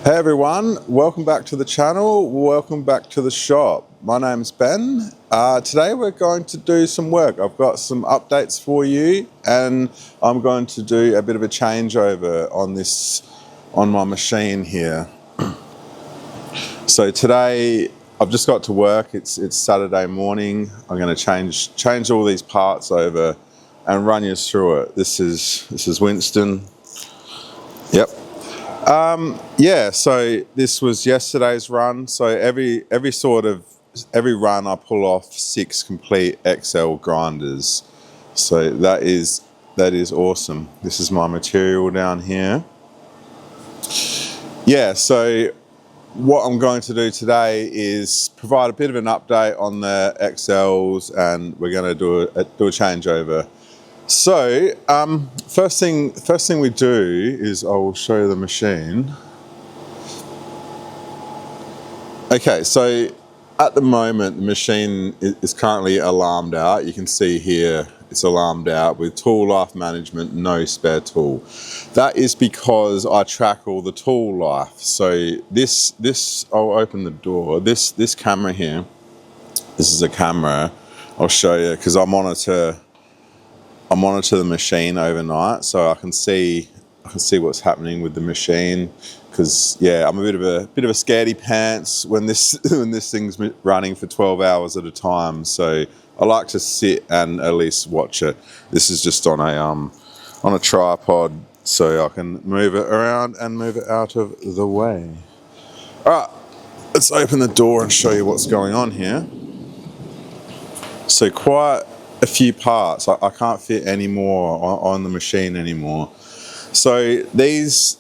Hey everyone, welcome back to the channel, welcome back to the shop. My name's Ben. Today we're going to do some work. I've got some updates for you and I'm going to do a bit of a changeover on my machine here. So today I've just got to work, it's Saturday morning. I'm going to change all these parts over and run you through it. This is Winston. Yep. Yeah, so this was yesterday's run. So every run I pull off 6 complete XL grinders. So that is awesome. This is my material down here. Yeah, so what I'm going to do today is provide a bit of an update on the XLs, and we're going to do a changeover. So first thing we do is I will show you the machine. Okay, so at the moment the machine is currently alarmed out. You can see here it's alarmed out with tool life management, no spare tool. That is because I track all the tool life. So this I'll open the door. This camera here, this is a camera. I'll show you because I monitor the machine overnight, so I can see what's happening with the machine. Because yeah, I'm a bit of a scaredy pants when this thing's running for 12 hours at a time. So I like to sit and at least watch it. This is just on a tripod, so I can move it around and move it out of the way. All right, let's open the door and show you what's going on here. So quite a few parts. I can't fit any more on the machine anymore. So these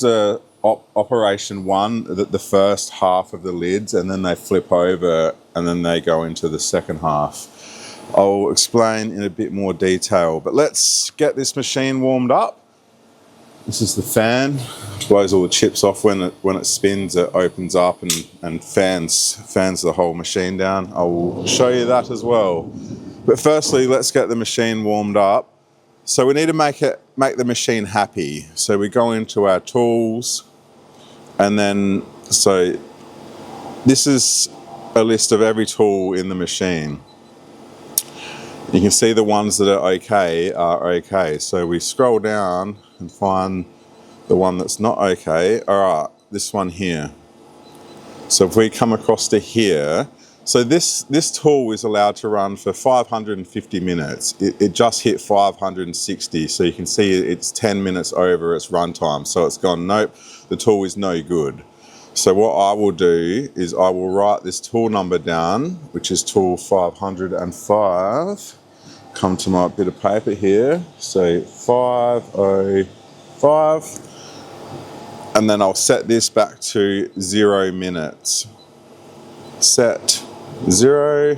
are operation 1, the first half of the lids, and then they flip over and then they go into the second half. I'll explain in a bit more detail, but let's get this machine warmed up. This is the fan. It blows all the chips off when it spins. It opens up and fans the whole machine down. I will show you that as well. But firstly, let's get the machine warmed up. So we need to make the machine happy. So we go into our tools, and then, so this is a list of every tool in the machine. You can see the ones that are okay. So we scroll down and find the one that's not okay. All right, this one here. So if we come across to here, so this tool is allowed to run for 550 minutes. It just hit 560, so you can see it's 10 minutes over its runtime. So it's gone, nope, the tool is no good. So what I will do is I will write this tool number down, which is tool 505. Come to my bit of paper here, so 505. And then I'll set this back to 0 minutes. Set 0,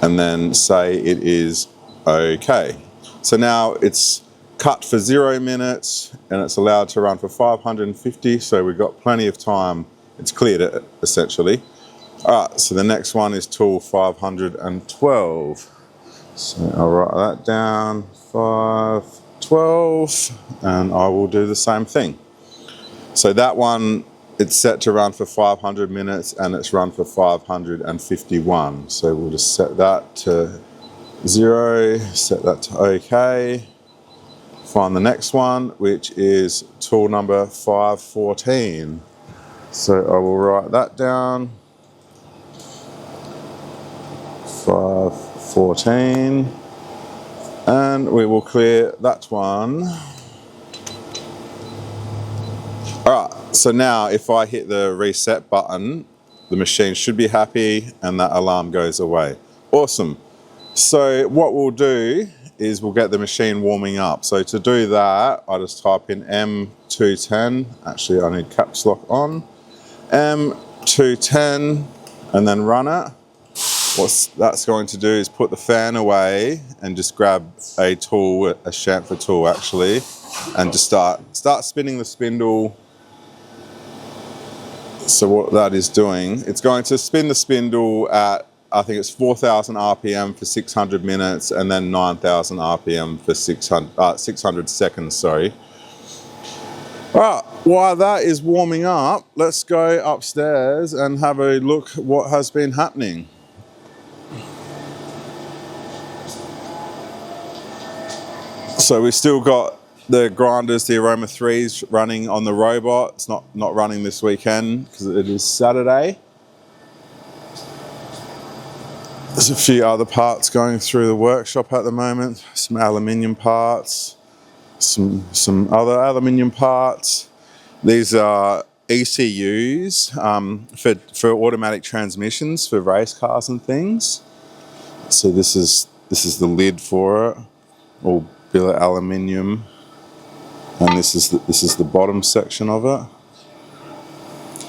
and then say it is okay. So now it's cut for 0 minutes and it's allowed to run for 550, so we've got plenty of time. It's cleared it essentially. All right, so the next one is tool 512. So I'll write that down, 512, and I will do the same thing. So that one, it's set to run for 500 minutes and it's run for 551. So we'll just set that to 0, set that to OK. Find the next one, which is tool number 514. So I will write that down. 514. And we will clear that one. All right. So now if I hit the reset button, the machine should be happy and that alarm goes away. Awesome. So what we'll do is we'll get the machine warming up. So to do that, I just type in M210. Actually, I need caps lock on. M210 and then run it. What that's going to do is put the fan away and just grab a tool, a chamfer tool actually, and just start spinning the spindle. So what that is doing, it's going to spin the spindle at, I think it's 4,000 RPM for 600 minutes and then 9,000 RPM for 600 seconds, sorry. All right, While that is warming up, let's go upstairs and have a look at what has been happening. So we still got the grinders, the Aroma-3s running on the robot. It's not running this weekend because it is Saturday. There's a few other parts going through the workshop at the moment. Some aluminium parts, some other aluminium parts. These are ECUs for automatic transmissions for race cars and things. So this is the lid for it, all billet aluminium, and this is the bottom section of it.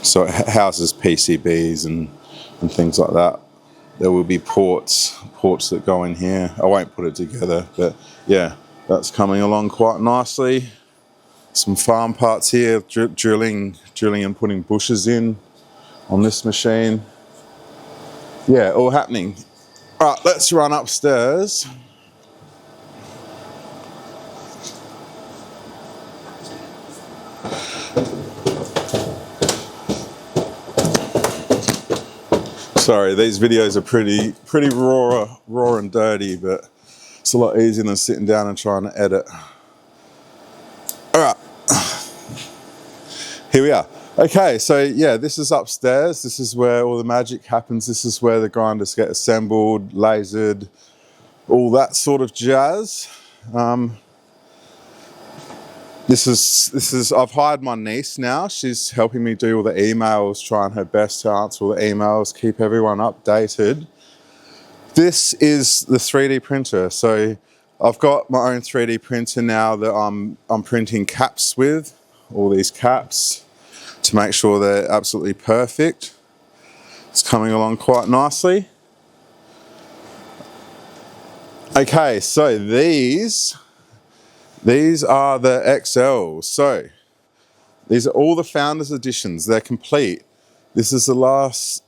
So it houses PCBs and things like that. There will be ports that go in here. I won't put it together, but yeah, that's coming along quite nicely. Some farm parts here, drilling and putting bushes in on this machine. Yeah, all happening. All right, let's run upstairs. Sorry, these videos are pretty raw and dirty, but it's a lot easier than sitting down and trying to edit. All right, here we are. Okay, so yeah, this is upstairs. This is where all the magic happens. This is where the grinders get assembled, lasered, all that sort of jazz. This is I've hired my niece now. She's helping me do all the emails, trying her best to answer all the emails, keep everyone updated. This is the 3D printer. So I've got my own 3D printer now that I'm printing caps with, all these caps, to make sure they're absolutely perfect. It's coming along quite nicely. Okay, so these are the XLs. So these are all the Founders Editions. They're complete. This is the last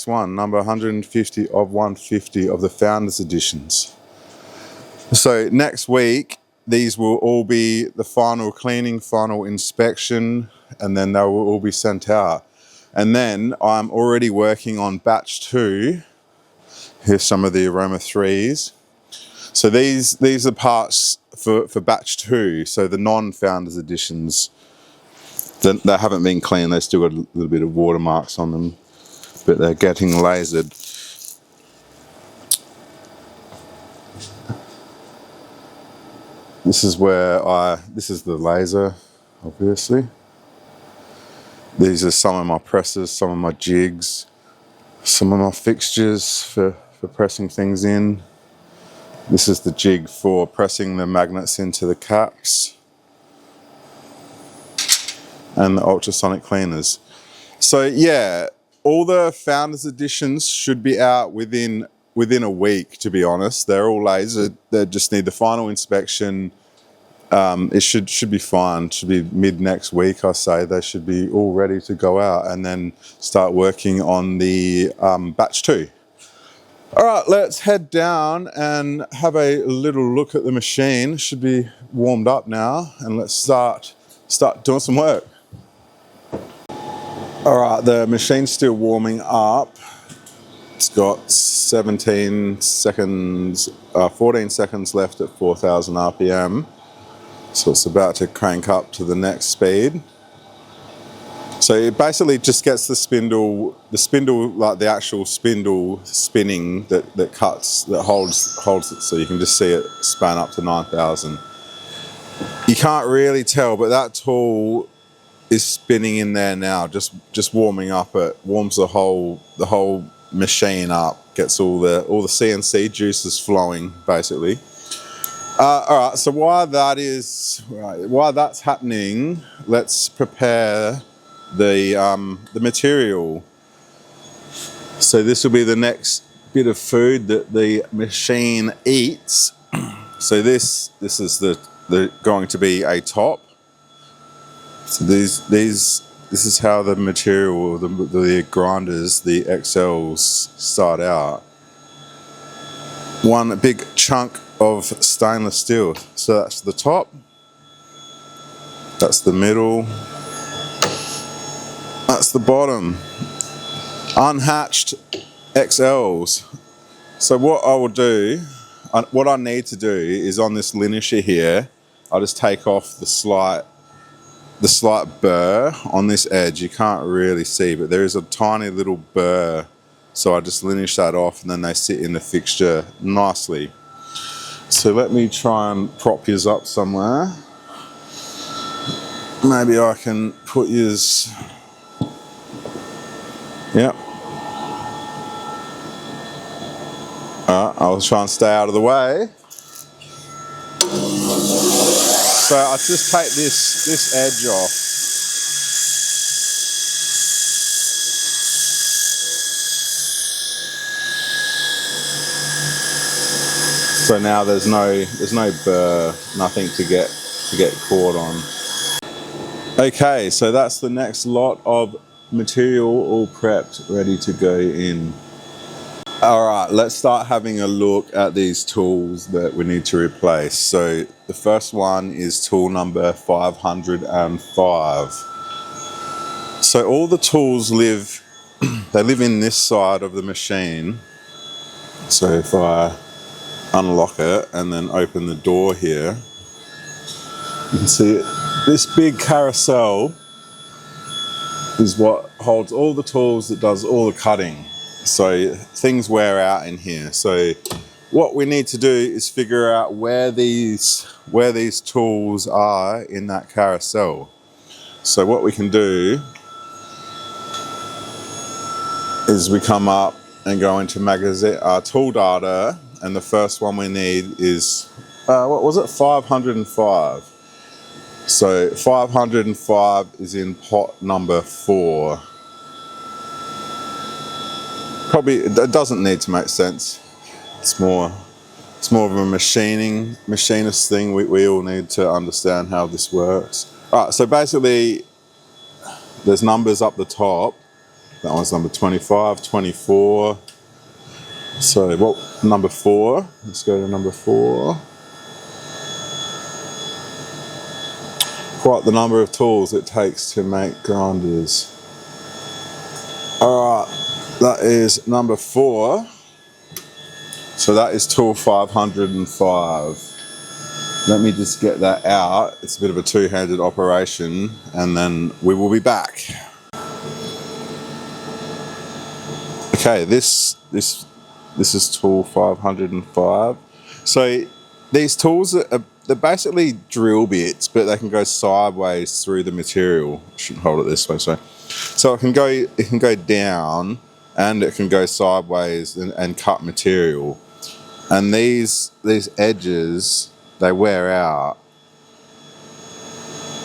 one, number 150 of 150 of the Founders Editions. So next week, these will all be the final cleaning, final inspection, and then they will all be sent out. And then I'm already working on batch 2. Here's some of the Aroma-3s. So these are parts for batch 2, so the non-Founders Editions. They haven't been cleaned, they've still got a little bit of watermarks on them, but they're getting lasered. This is this is the laser, obviously. These are some of my presses, some of my jigs, some of my fixtures for pressing things in. This is the jig for pressing the magnets into the caps, and the ultrasonic cleaners. So yeah, all the Founders Editions should be out within a week, to be honest. They're all lasered. They just need the final inspection. It should be fine. Should be mid next week, I say. They should be all ready to go out, and then start working on the batch 2. All right, let's head down and have a little look at the machine. Should be warmed up now, and let's start doing some work. All right, the machine's still warming up. It's got 14 seconds left at 4,000 RPM. So it's about to crank up to the next speed. So it basically just gets the spindle, like the actual spindle spinning that holds it, so you can just see it span up to 9,000. You can't really tell, but that tool is spinning in there now, just warming up. It warms the whole machine up, gets all the CNC juices flowing, basically. All right, so while that's happening, let's prepare the material. So this will be the next bit of food that the machine eats. So this is the going to be a top. So this is how the material, the grinders, the XLs start out. One big chunk of stainless steel. So that's the top. That's the middle. That's the bottom. Unhatched XLs. So what I will do, what I need to do is on this linisher here, I'll just take off the slight burr on this edge. You can't really see, but there is a tiny little burr. So I just linish that off and then they sit in the fixture nicely. So let me try and prop yours up somewhere. Maybe I can put yours, yep. I'll try and stay out of the way. So I just take this edge off. So now there's no burr, nothing to get caught on. Okay, so that's the next lot of material all prepped, ready to go in. All right, let's start having a look at these tools that we need to replace. So the first one is tool number 505. So all the tools live in this side of the machine. So if I unlock it and then open the door here, you can see it. This big carousel is what holds all the tools, that does all the cutting. So things wear out in here. So what we need to do is figure out where these tools are in that carousel. So what we can do is we come up and go into magazine tool data, and the first one we need is what was it, 505. So 505 is in pot number 4. Probably it doesn't need to make sense. It's more of a machinist thing. We all need to understand how this works. All right, so basically there's numbers up the top. That one's number 25, 24. So what, number 4? Let's go to number 4. Quite the number of tools it takes to make grinders. All right, that is number 4. So that is tool 505. Let me just get that out. It's a bit of a two-handed operation, and then we will be back. Okay, this is tool 505. So these tools they're basically drill bits, but they can go sideways through the material. I shouldn't hold it this way, so it can go down and it can go sideways and cut material. And these edges, they wear out.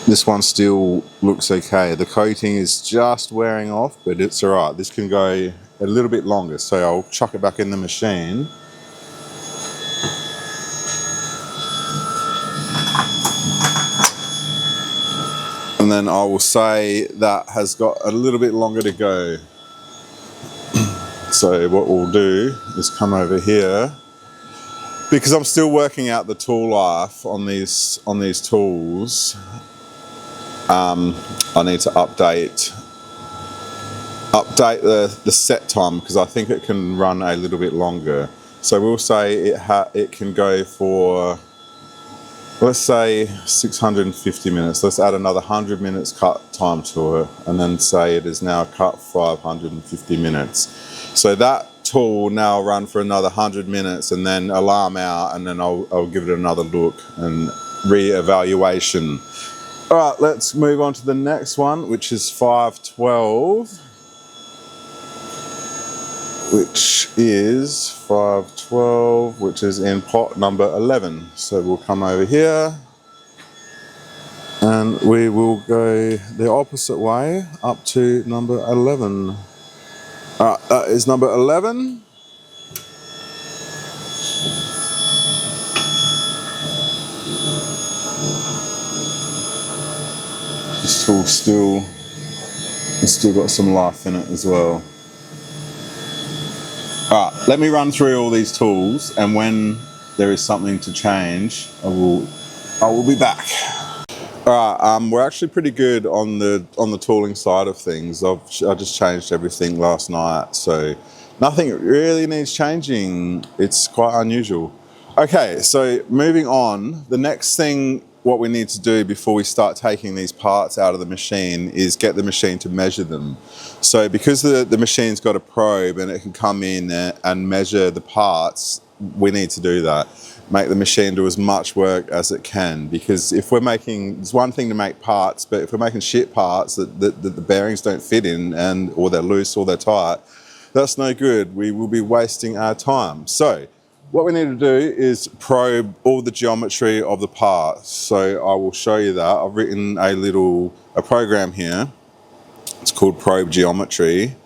This one still looks okay. The coating is just wearing off, but it's all right. This can go a little bit longer, so I'll chuck it back in the machine. And then I will say that has got a little bit longer to go. So what we'll do is come over here, because I'm still working out the tool life on these tools. I need to update the set time, because I think it can run a little bit longer. So we'll say it can go for, let's say 650 minutes. Let's add another 100 minutes cut time to it, and then say it is now cut 550 minutes. So that tool will now run for another 100 minutes and then alarm out, and then I'll give it another look and re-evaluation. All right, let's move on to the next one, which is 512, which is in pot number 11. So we'll come over here and we will go the opposite way up to number 11. All right, that is number 11. This tool's still got some life in it as well. All right, let me run through all these tools, and when there is something to change, I will be back. We're actually pretty good on the tooling side of things. I just changed everything last night, so nothing really needs changing. It's quite unusual. Okay, so moving on, the next thing what we need to do before we start taking these parts out of the machine is get the machine to measure them. So because the machine's got a probe and it can come in and measure the parts, we need to do that. Make the machine do as much work as it can, because if we're making, it's one thing to make parts, but if we're making shit parts that the bearings don't fit in or they're loose or they're tight, that's no good. We will be wasting our time. So what we need to do is probe all the geometry of the parts. So I will show you that. I've written a program here. It's called Probe Geometry.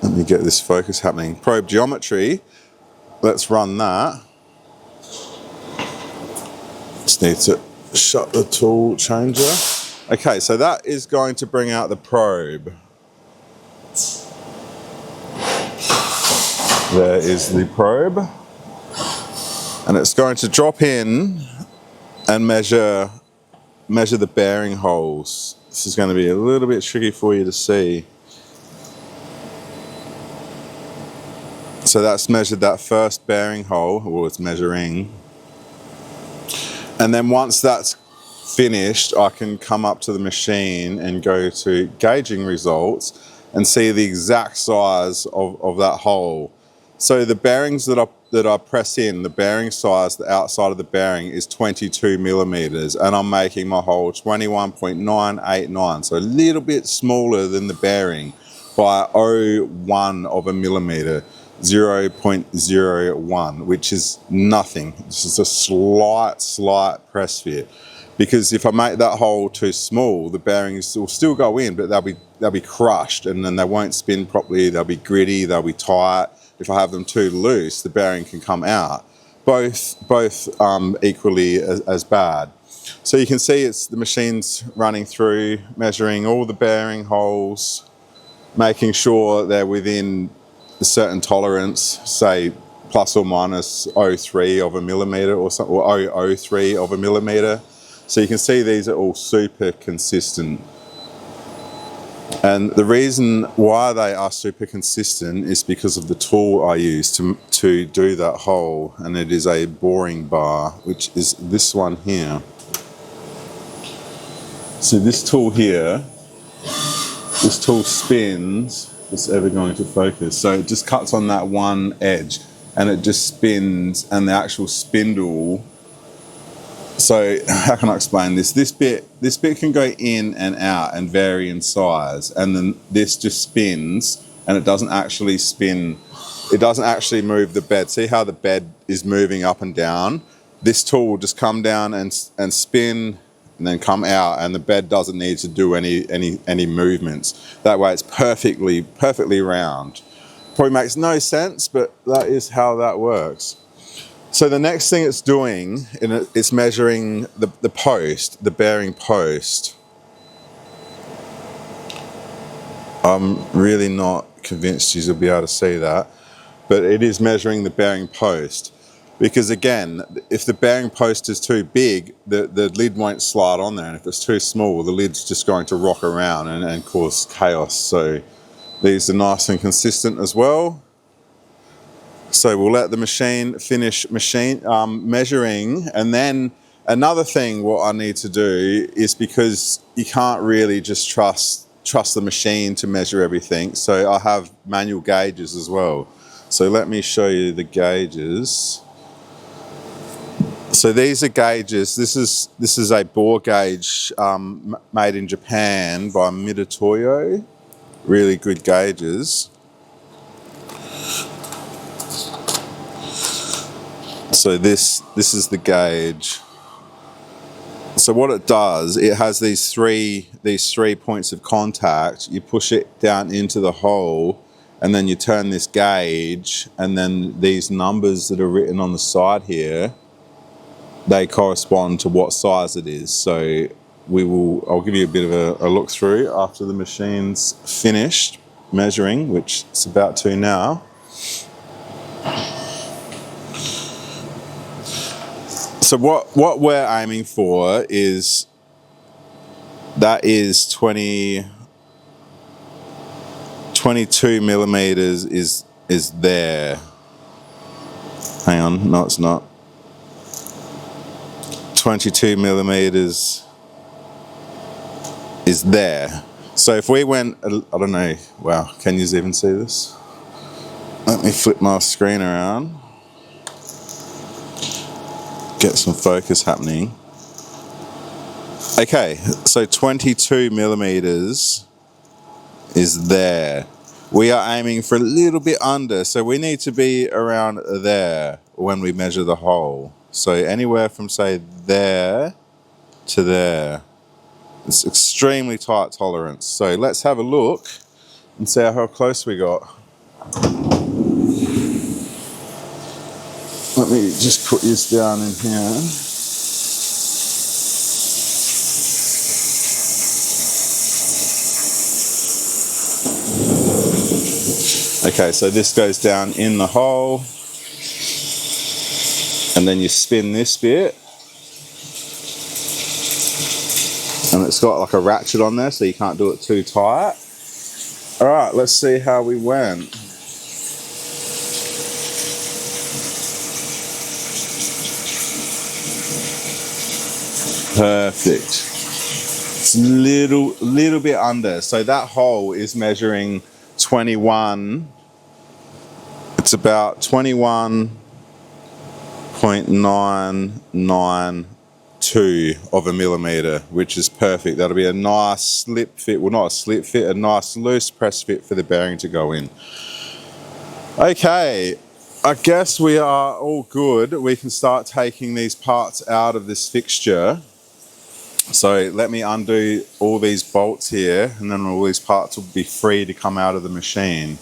Let me get this focus happening. Probe Geometry. Let's run that. Just need to shut the tool changer. Okay, so that is going to bring out the probe. There is the probe. And it's going to drop in and measure the bearing holes. This is going to be a little bit tricky for you to see. So that's measured that first bearing hole, or it's measuring. And then once that's finished, I can come up to the machine and go to gauging results and see the exact size of that hole. So the bearings that I press in, the bearing size, the outside of the bearing is 22 millimeters, and I'm making my hole 21.989, so a little bit smaller than the bearing by 0.1 of a millimeter, 0.01, which is nothing. It's just a slight press fit. Because if I make that hole too small, the bearings will still go in, but they'll be crushed, and then they won't spin properly. They'll be gritty. They'll be tight. If I have them too loose, the bearing can come out. Both equally as bad. So you can see it's the machine's running through, measuring all the bearing holes, making sure they're within a certain tolerance, say plus or minus 0.03 of a millimeter or 0.03 of a millimeter. So you can see these are all super consistent. And the reason why they are super consistent is because of the tool I use to do that hole, and it is a boring bar, which is this one here. So this tool here, this tool spins, if it's ever going to focus, so it just cuts on that one edge and it just spins, and the actual spindle. So how can I explain this? This bit can go in and out and vary in size, and then this just spins, and it doesn't actually spin. It doesn't actually move the bed. See how the bed is moving up and down? This tool will just come down and spin and then come out, and the bed doesn't need to do any movements. That way it's perfectly round. Probably makes no sense, but that is how that works. So the next thing it's doing, it's measuring the post, the bearing post. I'm really not convinced you'll be able to see that, but it is measuring the bearing post. Because again, if the bearing post is too big, the lid won't slide on there, and if it's too small, the lid's just going to rock around and cause chaos. So these are nice and consistent as well. So we'll let the machine finish measuring, and then another thing what I need to do is, because you can't really just trust the machine to measure everything, so I have manual gauges as well. So let me show you the gauges. So these are gauges. This is a bore gauge made in Japan by Midatoyo. Really good gauges. So this is the gauge. So what it does, it has these three points of contact. You push it down into the hole, and then you turn this gauge, and then these numbers that are written on the side here, they correspond to what size it is. So I'll give you a bit of a look through after the machine's finished measuring, which it's about to now. So what we're aiming for is that is 22 millimeters is there. Hang on, no it's not. 22 millimeters is there. So if we went, I don't know, wow, can you even see this? Let me flip my screen around. Get some focus happening. Okay, so 22 millimeters is there. We are aiming for a little bit under, so we need to be around there when we measure the hole. So anywhere from, say, there to there. It's extremely tight tolerance. So let's have a look and see how close we got. Let me just put this down in here. Okay, so this goes down in the hole, and then you spin this bit, and it's got like a ratchet on there, so you can't do it too tight. All right, let's see how we went. Perfect. It's a little bit under. So that hole is measuring 21. It's about 21.992 of a millimeter, which is perfect. That'll be a nice slip fit. Well, not a slip fit, a nice loose press fit for the bearing to go in. Okay, I guess we are all good. We can start taking these parts out of this fixture. So let me undo all these bolts here, and then all these parts will be free to come out of the machine.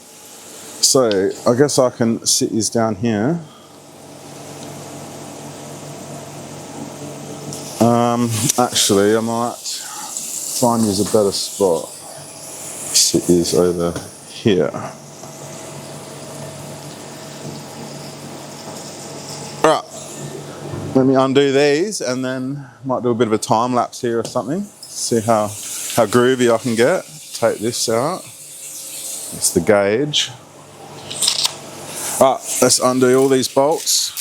So I guess I can sit these down here. Actually, I might find these a better spot. Sit these over here. Right. Let me undo these, and then might do a bit of a time lapse here or something. See how groovy I can get. Take this out. It's the gauge. Right, let's undo all these bolts.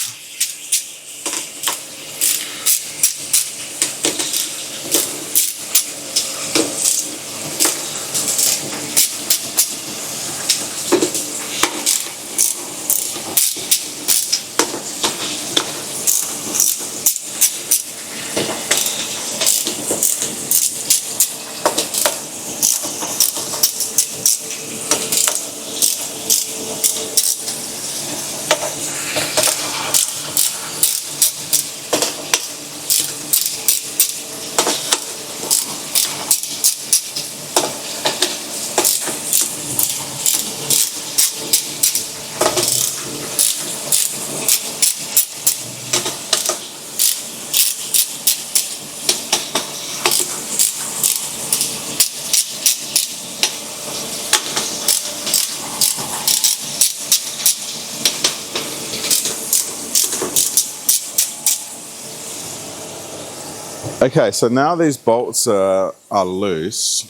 Okay, so now these bolts are loose,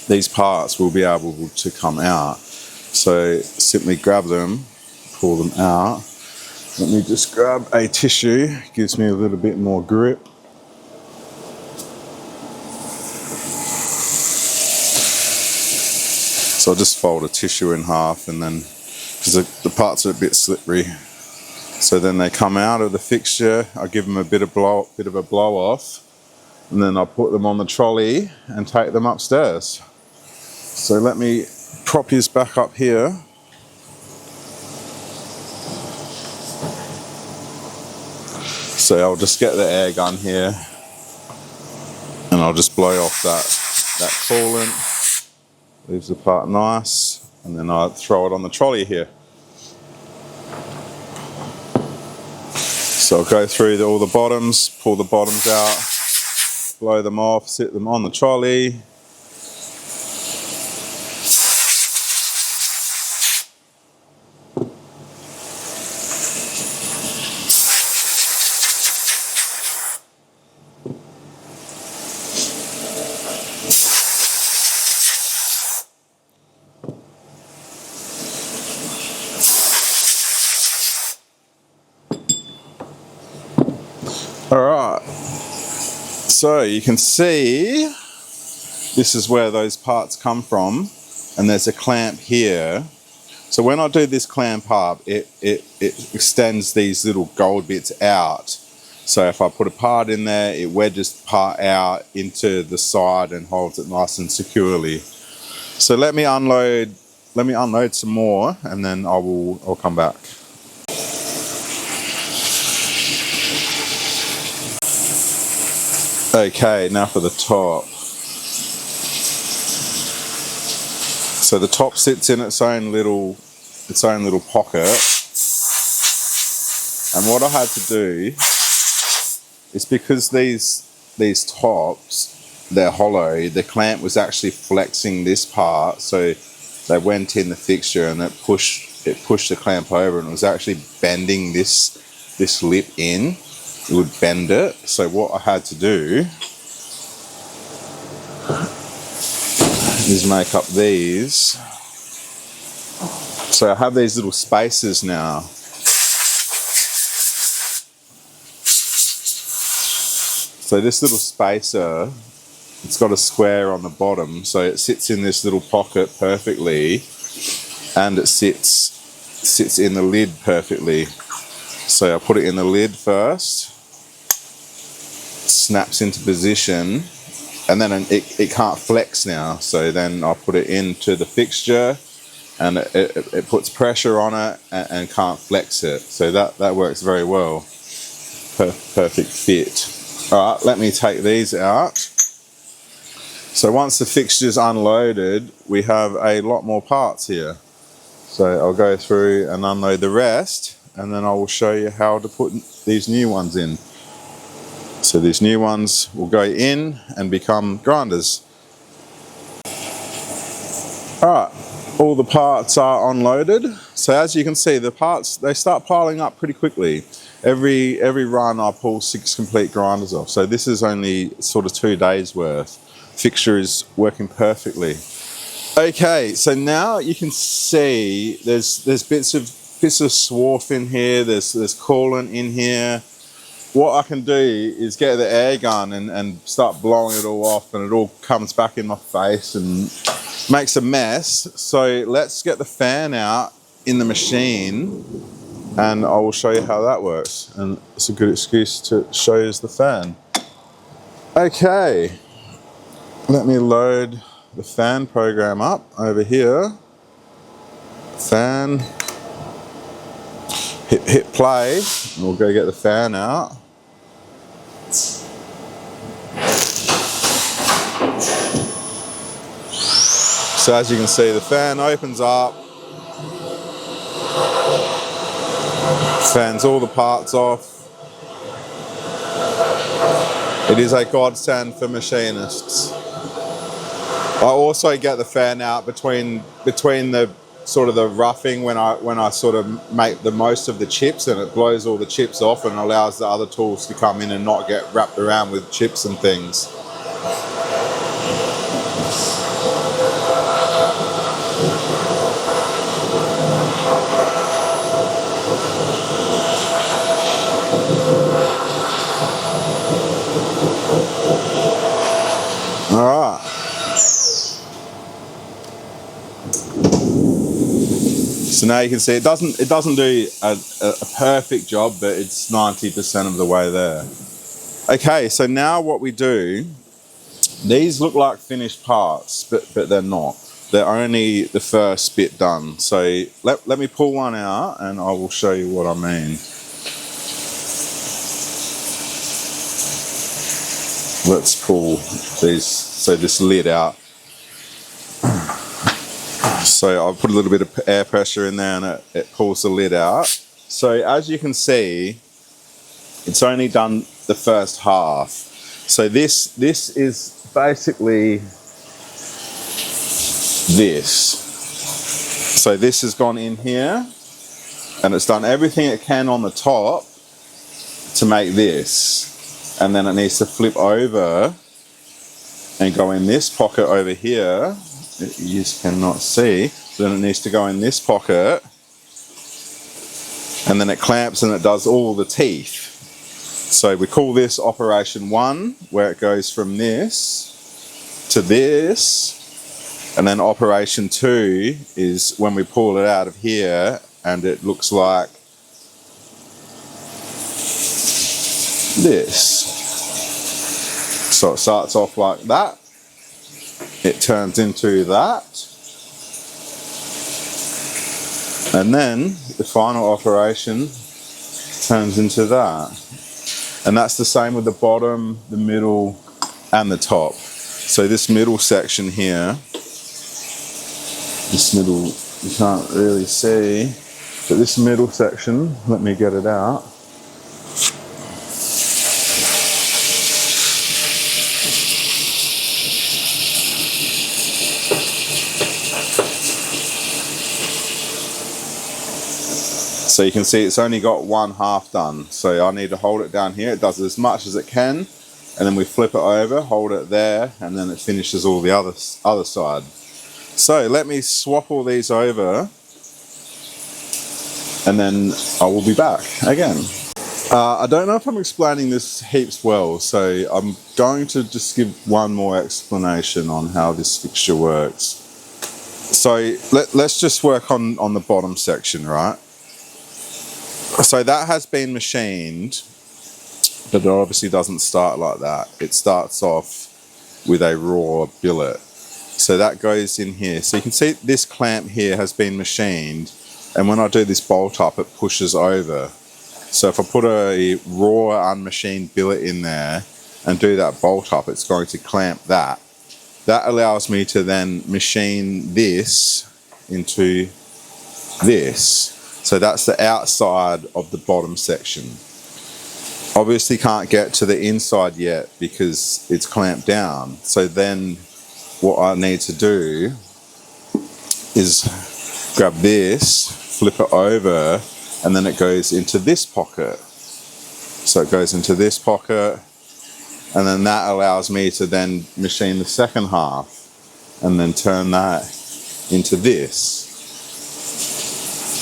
these parts will be able to come out. So simply grab them, pull them out. Let me just grab a tissue, gives me a little bit more grip. So I'll just fold a tissue in half, and then, because the parts are a bit slippery, so then they come out of the fixture. I give them a bit of a blow off, and then I put them on the trolley and take them upstairs. So let me prop his back up here. So I'll just get the air gun here, and I'll just blow off that coolant. Leaves the part nice, and then I throw it on the trolley here. So I'll go through all the bottoms, pull the bottoms out, blow them off, sit them on the trolley. All right, so you can see this is where those parts come from, and there's a clamp here. So when I do this clamp up, it extends these little gold bits out. So if I put a part in there, it wedges the part out into the side and holds it nice and securely. So let me unload some more, and then I'll come back. Okay, now for the top. So the top sits in its own little pocket. And what I had to do is, because these tops, they're hollow, the clamp was actually flexing this part, so they went in the fixture and it pushed the clamp over, and it was actually bending this lip in. It would bend it. So what I had to do is make up these. So I have these little spaces now. So this little spacer, it's got a square on the bottom, so it sits in this little pocket perfectly, and it sits in the lid perfectly. So I put it in the lid first, snaps into position, and then it can't flex now. So then I'll put it into the fixture, and it puts pressure on it and can't flex it. So that works very well. Perfect fit. All right, let me take these out. So once the fixture's unloaded, we have a lot more parts here. So I'll go through and unload the rest, and then I will show you how to put these new ones in. So these new ones will go in and become grinders. All right, all the parts are unloaded. So as you can see, the parts, they start piling up pretty quickly. Every run I pull 6 complete grinders off. So this is only sort of 2 days worth. Fixture is working perfectly. Okay, so now you can see there's bits of swarf in here. There's coolant in here. What I can do is get the air gun and start blowing it all off, and it all comes back in my face and makes a mess. So let's get the fan out in the machine, and I will show you how that works. And it's a good excuse to show you the fan. Okay, let me load the fan program up over here. Fan, hit play, and we'll go get the fan out. So as you can see, the fan opens up, fans all the parts off. It is a godsend for machinists. I also get the fan out between the sort of the roughing when I sort of make the most of the chips, and it blows all the chips off and allows the other tools to come in and not get wrapped around with chips and things. All right. So now you can see it doesn't do a perfect job, but it's 90% of the way there. Okay, so now what we do, these look like finished parts, but they're not. They're only the first bit done. So let me pull one out and I will show you what I mean. Let's pull this lid out. So I'll put a little bit of air pressure in there, and it pulls the lid out. So as you can see, it's only done the first half. So this is basically this. So this has gone in here, and it's done everything it can on the top to make this. And then it needs to flip over and go in this pocket over here. You just cannot see. Then it needs to go in this pocket, and then it clamps and it does all the teeth. So we call this operation 1, where it goes from this to this. And then operation 2 is when we pull it out of here and it looks like this. So it starts off like that. It turns into that. And then the final operation turns into that. And that's the same with the bottom, the middle, and the top. So this middle section here, this middle, you can't really see, but this middle section, let me get it out. So you can see it's only got 1/2 done. So I need to hold it down here. It does as much as it can, and then we flip it over, hold it there, and then it finishes all the other side. So let me swap all these over, and then I will be back again. I don't know if I'm explaining this heaps well, so I'm going to just give one more explanation on how this fixture works. So let's just work on the bottom section, right? So that has been machined, but it obviously doesn't start like that. It starts off with a raw billet. So that goes in here. So you can see this clamp here has been machined, and when I do this bolt up, it pushes over. So if I put a raw unmachined billet in there and do that bolt up, it's going to clamp that. That allows me to then machine this into this. So that's the outside of the bottom section. Obviously can't get to the inside yet because it's clamped down. So then what I need to do is grab this, flip it over, and then it goes into this pocket. So it goes into this pocket, and then that allows me to then machine the second half and then turn that into this.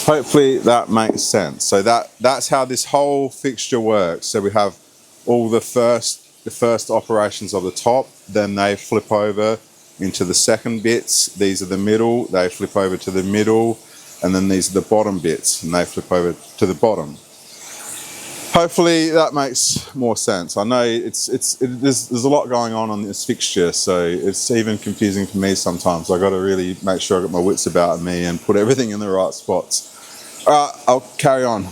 Hopefully that makes sense. So that's how this whole fixture works. So we have all the first operations of the top, then they flip over into the second bits. These are the middle, they flip over to the middle, and then these are the bottom bits, and they flip over to the bottom. Hopefully that makes more sense. I know there's a lot going on this fixture, so it's even confusing for me sometimes. I got to really make sure I got my wits about me and put everything in the right spots. I'll carry on.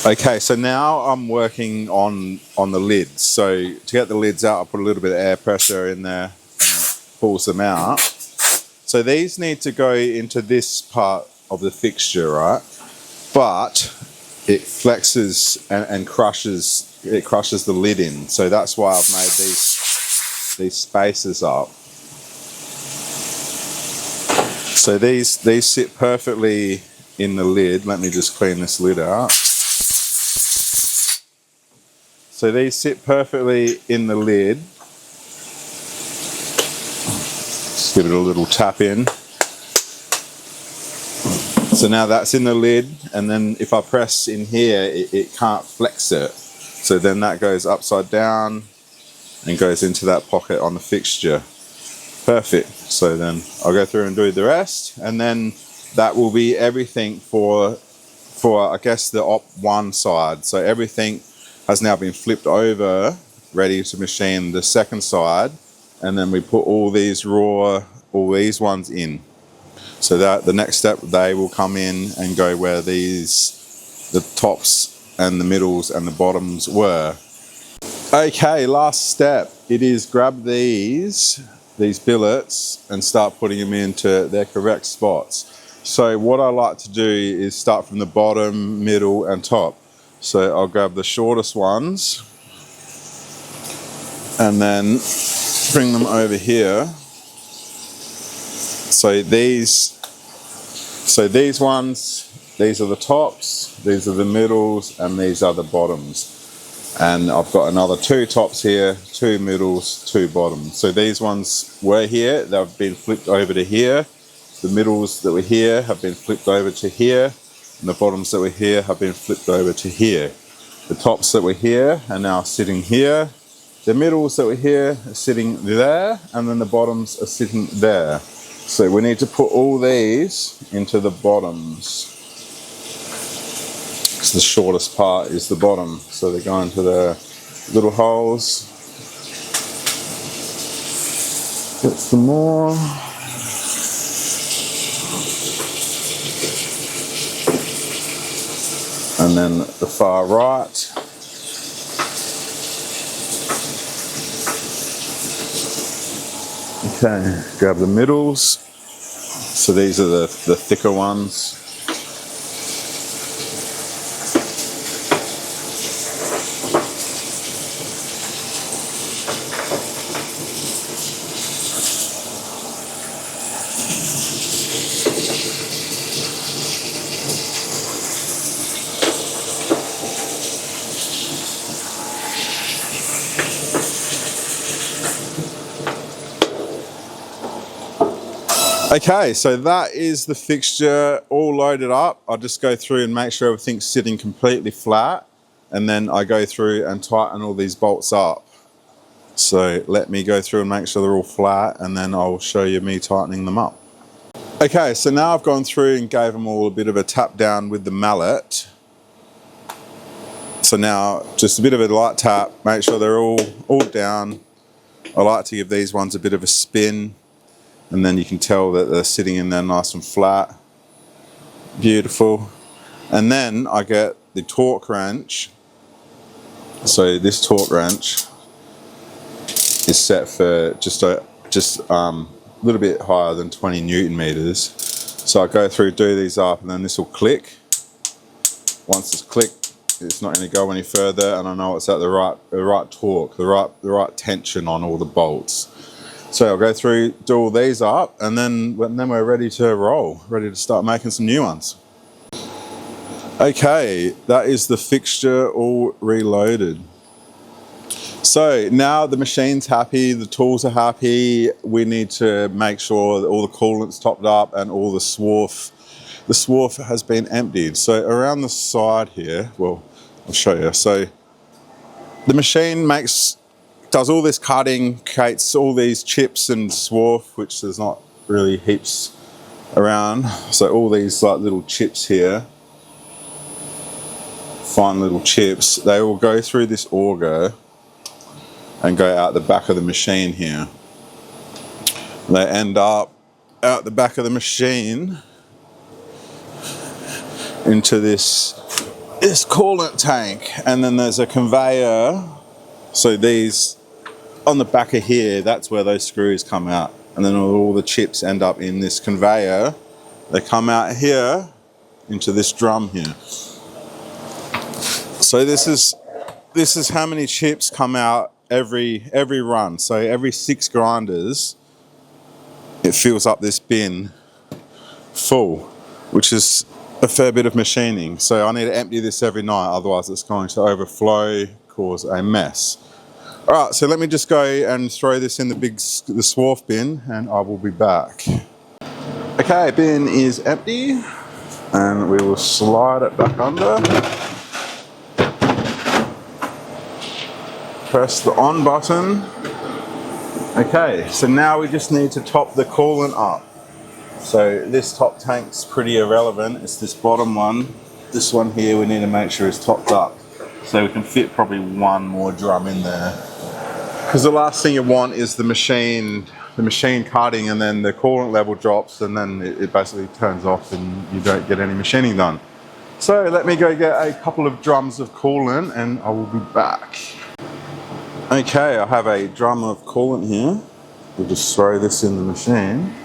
Okay, so now I'm working on the lids. So to get the lids out, I put a little bit of air pressure in there and pulls them out. So these need to go into this part of the fixture, right? But it flexes and crushes the lid in. So that's why I've made these spaces up. So these sit perfectly in the lid. Let me just clean this lid out. So these sit perfectly in the lid. Just give it a little tap in. So now that's in the lid, and then if I press in here, it can't flex it. So then that goes upside down and goes into that pocket on the fixture. Perfect. So then I'll go through and do the rest, and then that will be everything for I guess the op 1 side. So everything has now been flipped over, ready to machine the second side, and then we put all these ones in. So that the next step, they will come in and go where the tops and the middles and the bottoms were. Okay, last step. It is grab these billets and start putting them into their correct spots. So what I like to do is start from the bottom, middle, and top. So I'll grab the shortest ones and then bring them over here. So these ones, these are the tops, these are the middles, and these are the bottoms. And I've got another 2 tops here, 2 middles, 2 bottoms. So these ones were here, they've been flipped over to here. The middles that were here have been flipped over to here, and the bottoms that were here have been flipped over to here. The tops that were here are now sitting here. The middles that were here are sitting there, and then the bottoms are sitting there. So we need to put all these into the bottoms. Because the shortest part is the bottom. So they go into the little holes. Get some more. And then the far right. Okay, grab the middles. So these are the thicker ones. Okay, so that is the fixture all loaded up. I'll just go through and make sure everything's sitting completely flat, and then I go through and tighten all these bolts up. So let me go through and make sure they're all flat, and then I'll show you me tightening them up. Okay, so now I've gone through and gave them all a bit of a tap down with the mallet. So now just a bit of a light tap, make sure they're all down. I like to give these ones a bit of a spin, and then you can tell that they're sitting in there nice and flat. Beautiful. And then I get the torque wrench. So this torque wrench is set for just a little bit higher than 20 Newton meters. So I go through, do these up, and then this will click. Once it's clicked, it's not going to go any further, and I know it's at the right torque, the right tension on all the bolts. So I'll go through, do all these up, and then we're ready to roll, ready to start making some new ones. Okay, that is the fixture all reloaded. So now the machine's happy, the tools are happy. We need to make sure that all the coolant's topped up and all the swarf has been emptied. So around the side here, well, I'll show you. So the machine does all this cutting, creates all these chips and swarf, which there's not really heaps around. So all these like little chips here, fine little chips, they will go through this auger and go out the back of the machine here. They end up out the back of the machine into this coolant tank, and then there's a conveyor. So these on the back of here, that's where those screws come out, and then all the chips end up in this conveyor. They come out here into this drum here. So this is how many chips come out every run. So every 6 grinders, it fills up this bin full, which is a fair bit of machining. So I need to empty this every night, otherwise it's going to overflow, cause a mess. All right, so let me just go and throw this in the swarf bin, and I will be back. Okay, bin is empty, and we will slide it back under. Press the on button. Okay, so now we just need to top the coolant up. So this top tank's pretty irrelevant, it's this bottom one. This one here we need to make sure is topped up. So we can fit probably one more drum in there. Because the last thing you want is the machine cutting, and then the coolant level drops, and then it basically turns off and you don't get any machining done. So let me go get a couple of drums of coolant and I will be back. Okay, I have a drum of coolant here. We'll just throw this in the machine.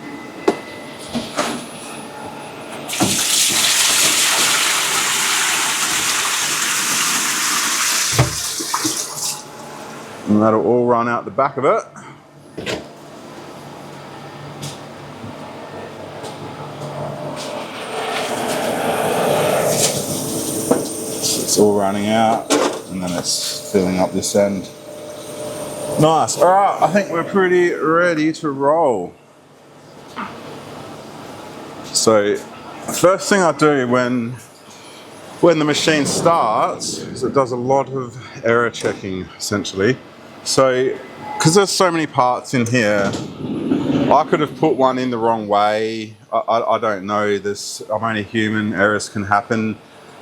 And that'll all run out the back of it. So it's all running out, and then it's filling up this end. Nice. All right, I think we're pretty ready to roll. So first thing I do when when the machine starts, it does a lot of error checking essentially. So, because there's so many parts in here, I could have put one in the wrong way. I don't know. I'm only human. Errors can happen.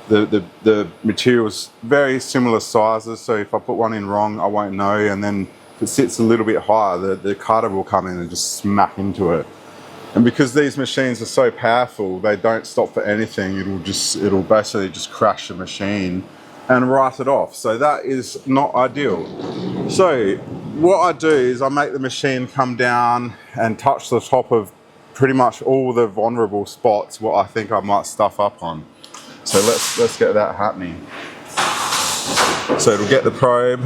The material's very similar sizes, so if I put one in wrong, I won't know. And then if it sits a little bit higher, the cutter will come in and just smack into it. And because these machines are so powerful, they don't stop for anything. It'll basically just crash the machine and write it off. So that is not ideal. So what I do is I make the machine come down and touch the top of pretty much all the vulnerable spots what I think I might stuff up on. So let's get that happening. So it'll get the probe.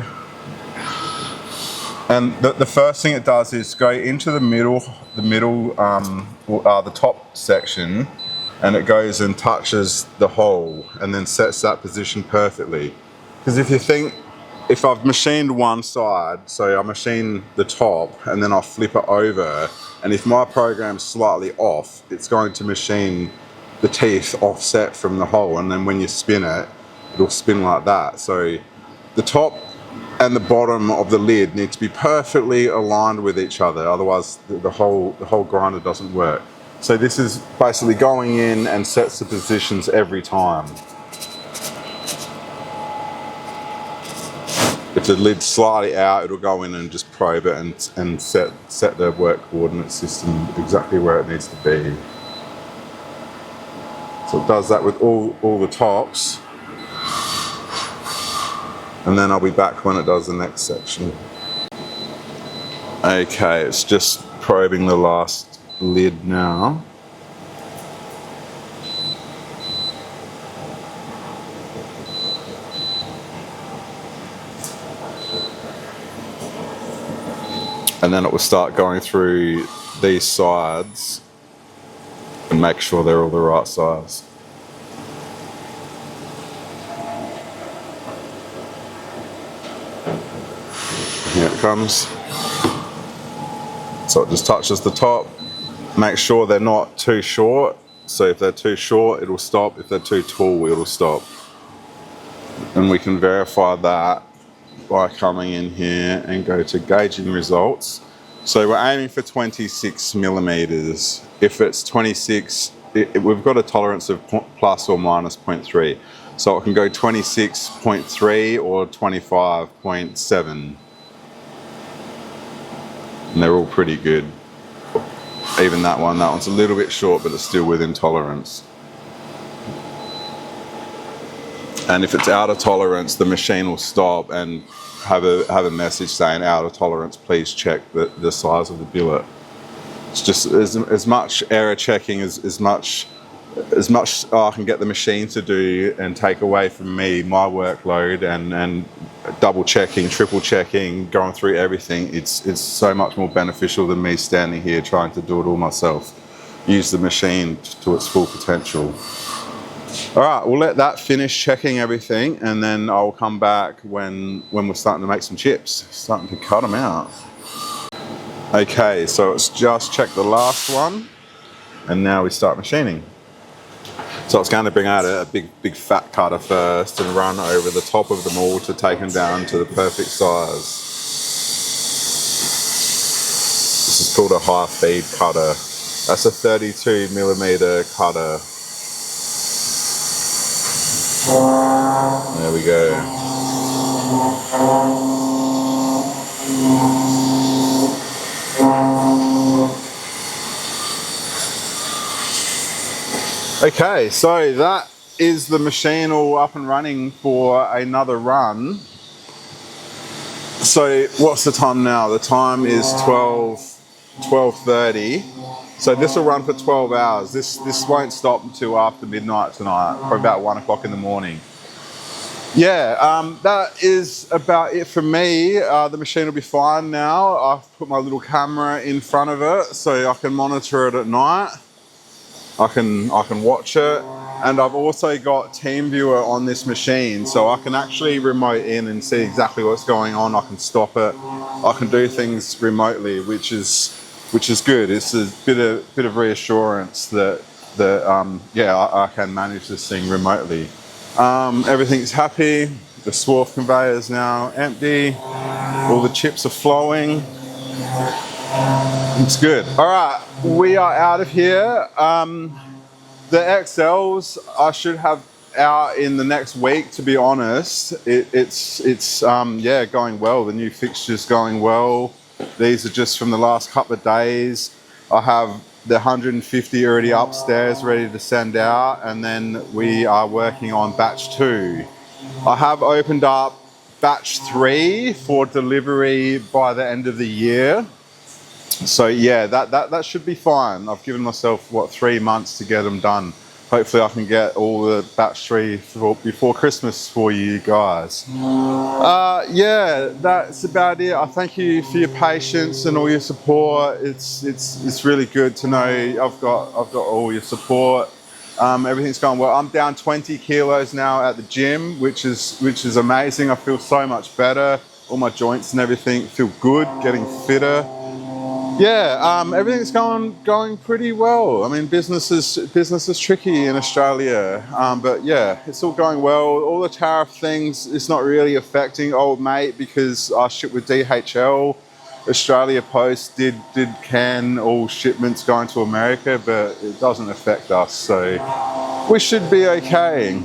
And the first thing it does is go into the top section, and it goes and touches the hole and then sets that position perfectly. Because if you think, if I've machined one side, so I machine the top and then I'll flip it over, and if my program's slightly off, it's going to machine the teeth offset from the hole, and then when you spin it, it'll spin like that. So the top and the bottom of the lid need to be perfectly aligned with each other, otherwise the whole grinder doesn't work. So this is basically going in and sets the positions every time. If the lid's slightly out, it'll go in and just probe it and set the work coordinate system exactly where it needs to be. So it does that with all the tops. And then I'll be back when it does the next section. Okay, it's just probing the last lid now. And then it will start going through these sides and make sure they're all the right size. Here it comes. So it just touches the top. Make sure they're not too short. So if they're too short, it'll stop. If they're too tall, it'll stop. And we can verify that by coming in here and go to gauging results. So we're aiming for 26 millimeters. If it's 26, we've got a tolerance of plus or minus 0.3. So it can go 26.3 or 25.7. And they're all pretty good. Even that one's a little bit short, but it's still within tolerance. And if it's out of tolerance, the machine will stop and have a message saying out of tolerance, please check the size of the billet. It's just as much error checking as much I can get the machine to do and take away from me my workload and double checking, triple checking, going through everything. It's so much more beneficial than me standing here trying to do it all myself. Use the machine to its full potential. All right, we'll let that finish checking everything, and then I'll come back when we're starting to make some chips, starting to cut them out. Okay, so it's just checked the last one, and now we start machining. So it's going to bring out a big fat cutter first and run over the top of them all to take them down to the perfect size. This is called a high feed cutter. That's a 32 millimeter cutter. There we go. Okay, so that is the machine all up and running for another run. So what's the time now? The time is 12:30. So this will run for 12 hours. This won't stop until after midnight tonight, probably about 1 o'clock in the morning. Yeah, that is about it for me. The machine will be fine now. I've put my little camera in front of it so I can monitor it at night. I can watch it, and I've also got TeamViewer on this machine, so I can actually remote in and see exactly what's going on. I can stop it. I can do things remotely, which is good. It's a bit of reassurance that I can manage this thing remotely. Everything's happy. The swarf conveyor is now empty. All the chips are flowing. It's good. All right, we are out of here. The XLs I should have out in the next week, to be honest. It's yeah, going well. The new fixture's going well. These are just from the last couple of days. I have the 150 already upstairs ready to send out, and then we are working on batch 2. I have opened up batch 3 for delivery by the end of the year. So yeah, that should be fine. I've given myself, what, 3 months to get them done. Hopefully I can get all the batch 3 before Christmas for you guys. Yeah, that's about it. I thank you for your patience and all your support. It's really good to know I've got all your support. Everything's going well. I'm down 20 kilos now at the gym, which is amazing. I feel so much better. All my joints and everything feel good, getting fitter. Yeah, everything's going pretty well. I mean, business is tricky in Australia, but yeah, it's all going well. All the tariff things is not really affecting old mate because I ship with DHL. Australia Post did can all shipments going to America, but it doesn't affect us, so we should be okay.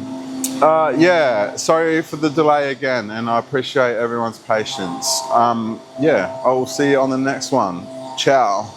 Yeah, sorry for the delay again, and I appreciate everyone's patience. Yeah, I will see you on the next one. Ciao.